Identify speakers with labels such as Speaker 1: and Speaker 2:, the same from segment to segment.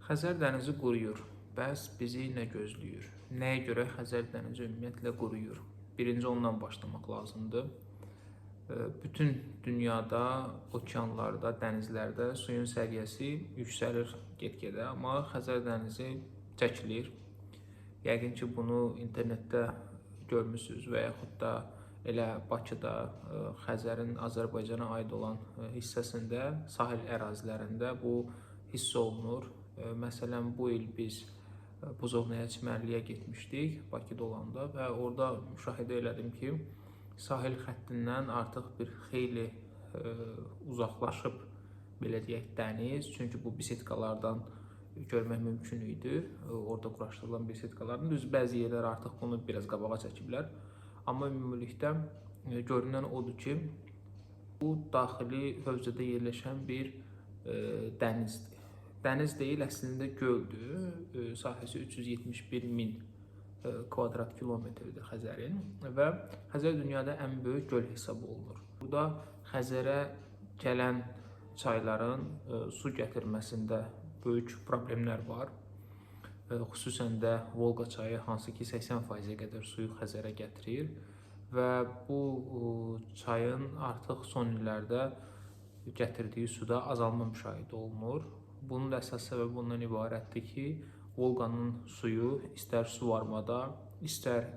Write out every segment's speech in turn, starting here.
Speaker 1: Xəzər dənizi quruyur. Bəs bizi nə gözləyir? Nəyə görə Xəzər dənizi ümumiyyətlə quruyur? Birinci ondan başlamaq lazımdır. Bütün dünyada, okeanlarda, dənizlərdə suyun səviyyəsi yüksəlir get-gedə, amma Xəzər dənizi çəkilir. Yəqin ki, bunu internetdə görmüsünüz və yaxud da elə Bakıda Xəzərin Azərbaycana aid olan hissəsində, sahil ərazilərində bu hiss olunur. Məsələn, bu il biz Buzovnaya çimərliyə getmişdik Bakıda olanda və orada müşahidə elədim ki, sahil xəttindən artıq bir xeyli uzaqlaşıb, belə deyək, dəniz. Çünki bu bisetkalardan görmək mümkün idi. Orada quraşdırılan bisetkalardan. Düz bəzi yerlər artıq bunu biraz qabağa çəkiblər. Amma ümumilikdə görünən odur ki, bu daxili hövzədə yerləşən bir dənizdir. Dəniz deyil, əslində göldür. Sahəsi 371 min kvadrat kilometrdir Xəzərin və Xəzər dünyada ən böyük göl hesab olunur. Burada Xəzərə gələn çayların su gətirməsində böyük problemlər var. Xüsusən də Volqa çayı, hansı ki 80%-ə qədər suyu Xəzərə gətirir və bu çayın artıq son illərdə gətirdiyi suda azalma müşahidə olunur. Bunun da əsas səbəbi ondan ibarətdir ki, Volqanın suyu istər suvarmada, istər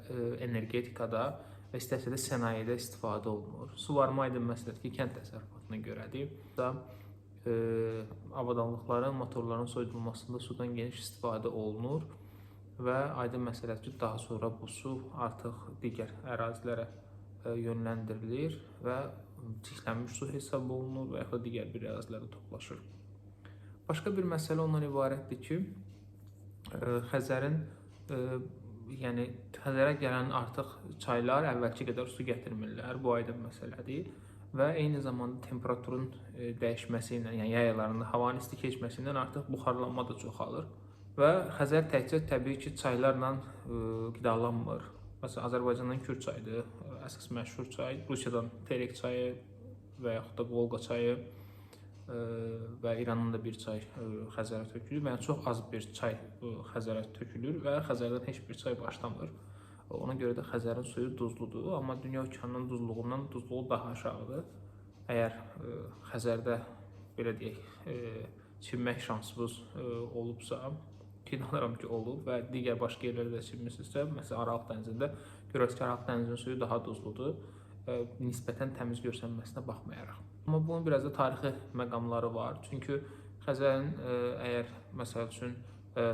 Speaker 1: energetikada və istərsə də sənayedə istifadə olunur. Suvarma aydın məsələdir ki, kənd təsərrüfatına görədir. Avadanlıqların, motorların soyudulmasında sudan geniş istifadə olunur və aydın məsələdir ki, daha sonra bu su artıq digər ərazilərə yönləndirilir və çirklənmiş su hesab olunur və yaxud da digər bir ərazilərdə toplaşır. Başqa bir məsələ ondan ibarətdir ki, Xəzərə gələn artıq çaylar əvvəlki qədər su gətirmirlər, bu aydın məsələdir və eyni zamanda temperaturun dəyişməsi ilə, yəni yay aylarında havanın isti keçməsi ilə artıq buxarlanma da çoxalır və Xəzər təkcə təbii ki, çaylarla qidalanmır. Məsələn, Azərbaycandan Kür çayıdır, əsas məşhur çay, Rusiyadan Terek çayı və yaxud da Volqa çayı və İranın da bir çay Xəzərə tökülür. Yəni çox az bir çay Xəzərə tökülür və Xəzərdən heç bir çay başlamır. Ona görə də Xəzərin suyu duzludur, amma dünya okeanının duzluğundan duzluğu daha aşağıdır. Əgər Xəzərdə belə deyək, çimmək şansınız olubsa, inanıram ki, olub və digər başqa yerlərdə çimmisinizsə, məsələn Aralıq dənizində görürsünüz ki, Aralıq dənizinin suyu daha duzludur, nisbətən təmiz görsənməsinə baxmayaraq. Amma bunun biraz da tarixi məqamları var. Çünki Xəzərin əgər məsəl üçün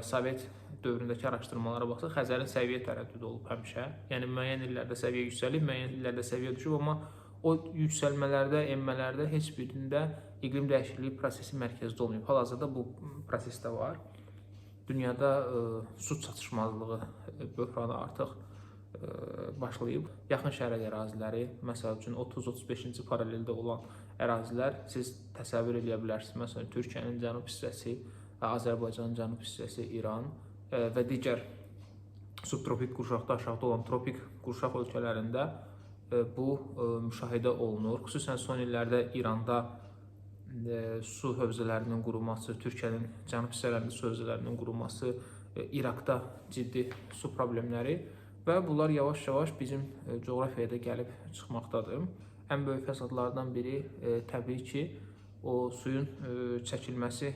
Speaker 1: Sovet dövründəki araşdırmalara baxsaq, Xəzərin səviyyə tərəddüdü olub həmişə. Yəni müəyyən illərdə səviyyə yüksəlib, müəyyən illərdə səviyyə düşüb, amma o yüksəlmələrdə, enmələrdə heç birində iqlim dəyişikliyi prosesi mərkəzdə olmayıb. Hal-hazırda bu proses də var. Dünyada su çatışmazlığı böhranı artıq başlayıb. Yaxın Şərq əraziləri, məsəl üçün 30-35-ci paraleldə olan ərazilər siz təsəvvür edə bilərsiniz. Məsələn, Türkiyənin cənub hissəsi, Azərbaycanın cənub hissəsi, İran və digər subtropik qurşaqda aşağıda olan tropik qurşaq ölkələrində bu müşahidə olunur. Xüsusən son illərdə İranda su hövzələrinin quruması, Türkiyənin cənub hissələrində su hövzələrinin quruması, İraqda ciddi su problemləri və bunlar yavaş-yavaş bizim coğrafiyada gəlib çıxmaqdadır. Ən böyük fəsadlardan biri təbii ki, o suyun çəkilməsi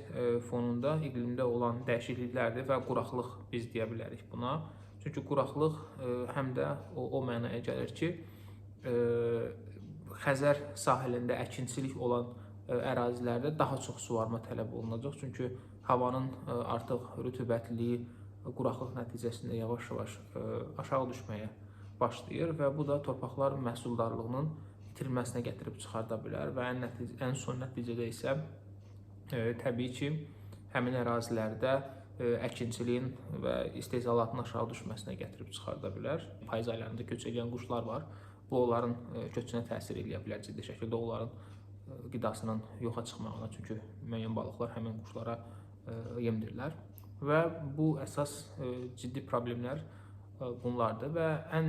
Speaker 1: fonunda iqlimdə olan dəyişikliklərdir və quraqlıq biz deyə bilərik buna. Çünki quraqlıq həm də o mənaya gəlir ki, Xəzər sahilində əkinçilik olan ərazilərdə daha çox suvarma tələb olunacaq. Çünki havanın artıq rütubətliyi quraqlıq nəticəsində yavaş-yavaş aşağı düşməyə başlayır və bu da torpaqlar məhsuldarlığının itirilməsinə gətirib çıxarda bilər və ən son nəticədə isə təbii ki, həmin ərazilərdə əkinçiliyin və istehsalatın aşağı düşməsinə gətirib çıxarda bilər. Payız aylarında köç edən quşlar var. Bu, onların köçünə təsir edə bilər ciddi şəkildə, onların qidasının yoxa çıxmağına, çünki müəyyən balıqlar həmin quşlara yemdirlər. Və bu əsas ciddi problemlər bunlardır və ən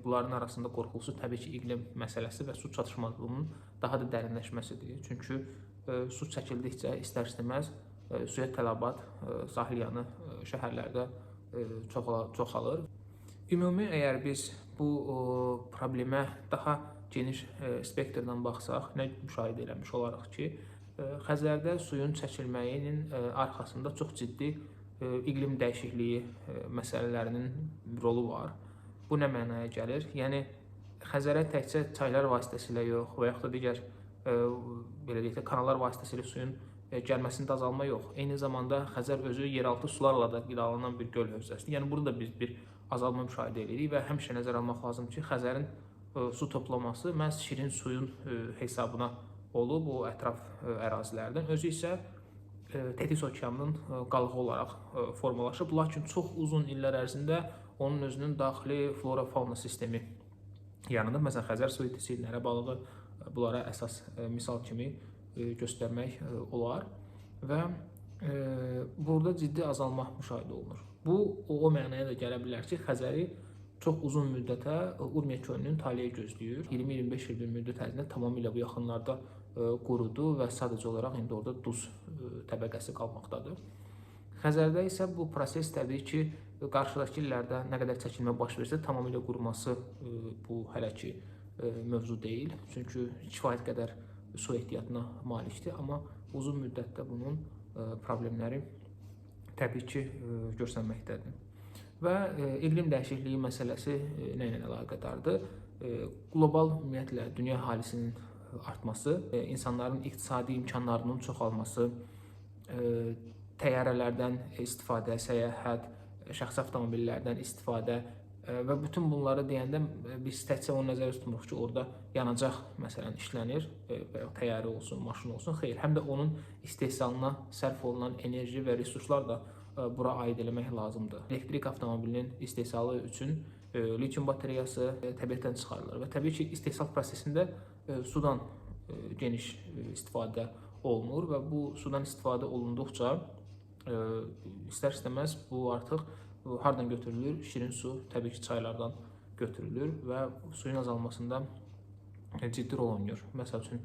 Speaker 1: bunların arasında qorxulusu təbii ki, iqlim məsələsi və su çatışmazlığının daha da dərinləşməsidir. Çünki su çəkildikcə istər-istəməz suya tələbat sahilyanı şəhərlərdə çoxalır. Ümumi əgər biz bu problemə daha geniş spektrdən baxsaq, nə müşahidə eləmiş olaraq ki, Xəzərdə suyun çəkilməyinin arxasında çox ciddi iqlim dəyişikliyi məsələlərinin rolu var. Bu nə mənaya gəlir? Yəni Xəzərə təkcə çaylar vasitəsilə yox və yaxud da digər belə deyək də kanallar vasitəsilə suyun gəlməsində azalma yox. Eyni zamanda Xəzər özü yeraltı sularla da qidalanan bir göl hövzəsidir. Yəni burada biz bir azalma müşahidə edirik və həmişə nəzərə almaq lazım ki, Xəzərin su toplaması məhz şirin suyun hesabına olub o ətraf ərazilərdən. Özü isə Tetis okeanının qalığı olaraq formalaşıb, lakin çox uzun illər ərzində onun özünün daxili flora-fauna sistemi yanında, məsələn, Xəzər suyu itisi, nərə balığı, bunlara əsas misal kimi göstərmək olar və burada ciddi azalma müşahidə olunur. Bu, o mənaya da gələ bilər ki, Xəzəri çox uzun müddətə Urmiya gölünün taleyi gözləyir. 20-25 il bir müddət ərzində tamamilə bu yaxınlarda qurudu və sadəcə olaraq indi orada duz təbəqəsi qalmaqdadır. Xəzərdə isə bu proses təbii ki, qarşıdakı illərdə nə qədər çəkilmə baş versə, tamamilə quruması bu hələ ki mövzu deyil. Çünki kifayət qədər su ehtiyatına malikdir, amma uzun müddətdə bunun problemləri təbii ki görsənməkdədir. Və iqlim dəyişikliyi məsələsi nə ilə əlaqədardır? Qlobal ümumiyyətlə dünya əhalisinin artması, insanların iqtisadi imkanlarının çoxalması, təyyarələrdən istifadə, səyahət, şəxsi avtomobillərdən istifadə və bütün bunları deyəndə biz təkcə onu nəzərdə tutmuruq ki, orada yanacaq məsələn işlənir və ya təyyarə olsun, maşın olsun. Xeyr, həm də onun istehsalına sərf olunan enerji və resurslar da bura aid eləmək lazımdır. Elektrik avtomobilinin istehsalı üçün lityum bateriyası təbiətdən çıxarılır və təbii ki, istehsal prosesində sudan geniş istifadə olunur və bu sudan istifadə olunduqca istər-istəməz bu artıq hardan götürülür? Şirin su təbii ki, çaylardan götürülür və suyun azalmasında ciddi rol oynayır. Məsəl üçün,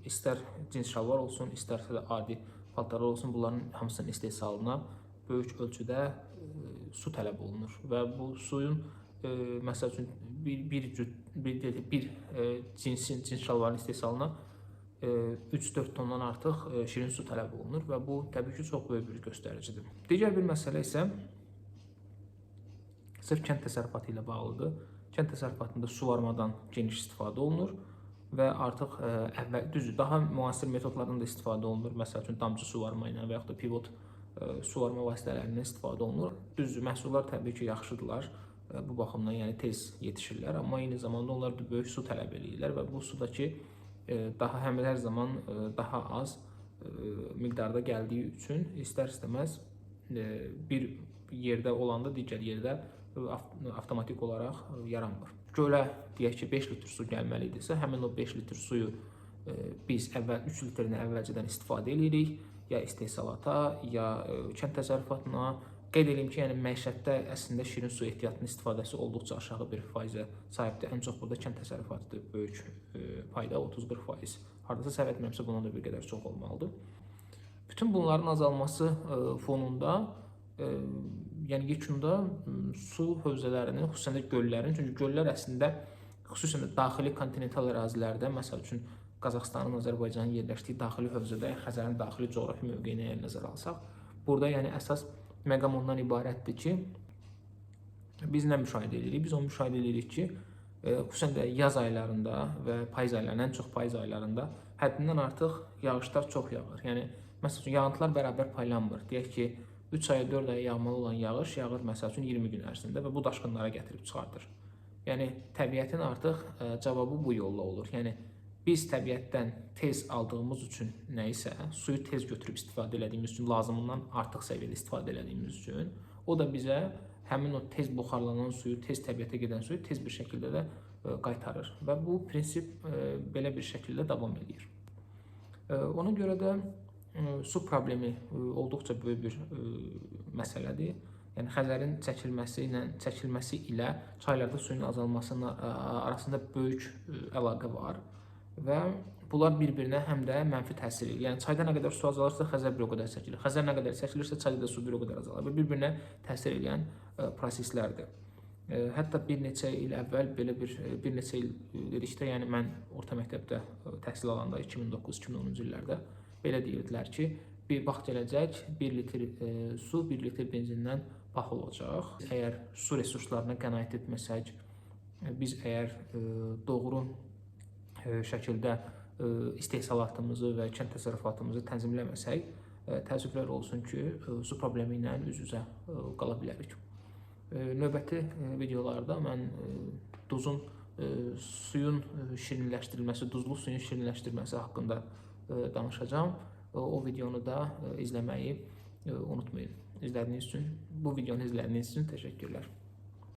Speaker 1: istər cins şalvar olsun, istərsə də adi paltarlar olsun, bunların hamısının istehsalına böyük ölçüdə su tələb olunur və bu suyun məsəl üçün bir cins şalvarın istehsalına 3-4 tondan artıq şirin su tələb olunur və bu təbii ki, çox böyük bir göstəricidir. Digər bir məsələ isə sırf kənd təsərrüfatı ilə bağlıdır. Kənd təsərrüfatında suvarmadan geniş istifadə olunur və artıq daha müasir metodlardan da istifadə olunur. Məsəl üçün damcı suvarma ilə və yaxud da pivot suvarma vasitələrindən istifadə olunur. Düzdür, məhsullar təbii ki, yaxşıdırlar. Bu baxımdan yəni tez yetişirlər, amma eyni zamanda onlar da böyük su tələb edirlər və bu sudakı hər zaman daha az miqdarda gəldiyi üçün istər-istəməz bir yerdə olanda digər yerdə avtomatik olaraq yaranmır. Gölə deyək ki, 5 litr su gəlməli idisə, həmin o 5 litr suyu biz 3 litrini əvvəlcədən istifadə edirik, ya istehsalata, ya kənd təsərrüfatına. Qeyd edeyim ki, yəni məişətdə əslində şirin su ehtiyatının istifadəsi olduqca aşağı bir faizə sahibdir. Ən çox burada kənd təsərrüfatıdır, böyük payda 30-40%. Hardasa səhv etmirəmsə bundan da bir qədər çox olmalıdır. Bütün bunların azalması fonunda, yəni yekunda su hövzələrinin, xüsusən də göllərin, çünki göllər əslində xüsusən də daxili kontinental ərazilərdə, məsəl üçün Qazaxıstanın, Azərbaycanın yerləşdiyi daxili hövzədə Xəzərin daxili coğrafi mövqeyini nəzərə alsaq, burada yəni əsas məqam ondan ibarətdir ki, biz nə müşahidə edirik? Biz onu müşahidə edirik ki, xüsusən də yaz aylarında və payız aylarında, ən çox payız aylarında həddindən artıq yağışlar çox yağır. Yəni, məsəl üçün, yağıntılar bərabər paylanmır. Deyək ki, 3 aya 4 aya yağmalı olan yağış yağır, məsəl üçün, 20 gün ərzində və bu daşqınlara gətirib çıxardır. Yəni, təbiətin artıq cavabı bu yolla olur. Yəni, biz təbiətdən tez aldığımız üçün nəyisə, suyu tez götürüb istifadə elədiyimiz üçün, lazımından artıq səviyyədə istifadə elədiyimiz üçün, o da bizə həmin o tez buxarlanan suyu, tez təbiətə gedən suyu tez bir şəkildə də qaytarır. Və bu prinsip belə bir şəkildə davam edir. Ona görə də su problemi olduqca böyük bir məsələdir. Yəni Xəzərin çəkilməsi ilə çaylarda suyun azalmasının arasında böyük əlaqə var və Bunlar bir-birinə həm də mənfi təsir edir. Yəni çayda nə qədər su azalırsa, Xəzər bir o qədər çəkilir. Xəzər nə qədər çəkilirsə, çayda da su bir o qədər azalır. Və bir-birinə təsir edən proseslərdir. Hətta bir neçə il əvvəl belə bir neçə il dedikdə, yəni mən orta məktəbdə təhsil alanda 2009-2010-cu illərdə belə deyirdilər ki, bir vaxt gələcək 1 litr su 1 litr benzindən baha olacaq. Əgər su resurslarına qənaət etməsək, biz əgər doğru şəkildə istehsalatımızı və kənd təsərrüfatımızı tənzimləməsək, təəssüflər olsun ki, su problemi ilə üz-üzə qala bilərik. Növbəti videolarda mən suyun şirinləşdirilməsi, duzlu suyun şirinləşdirilməsi haqqında danışacağım. O videonu da izləməyi unutmayın. Bu videonu izlədiyiniz üçün təşəkkürlər.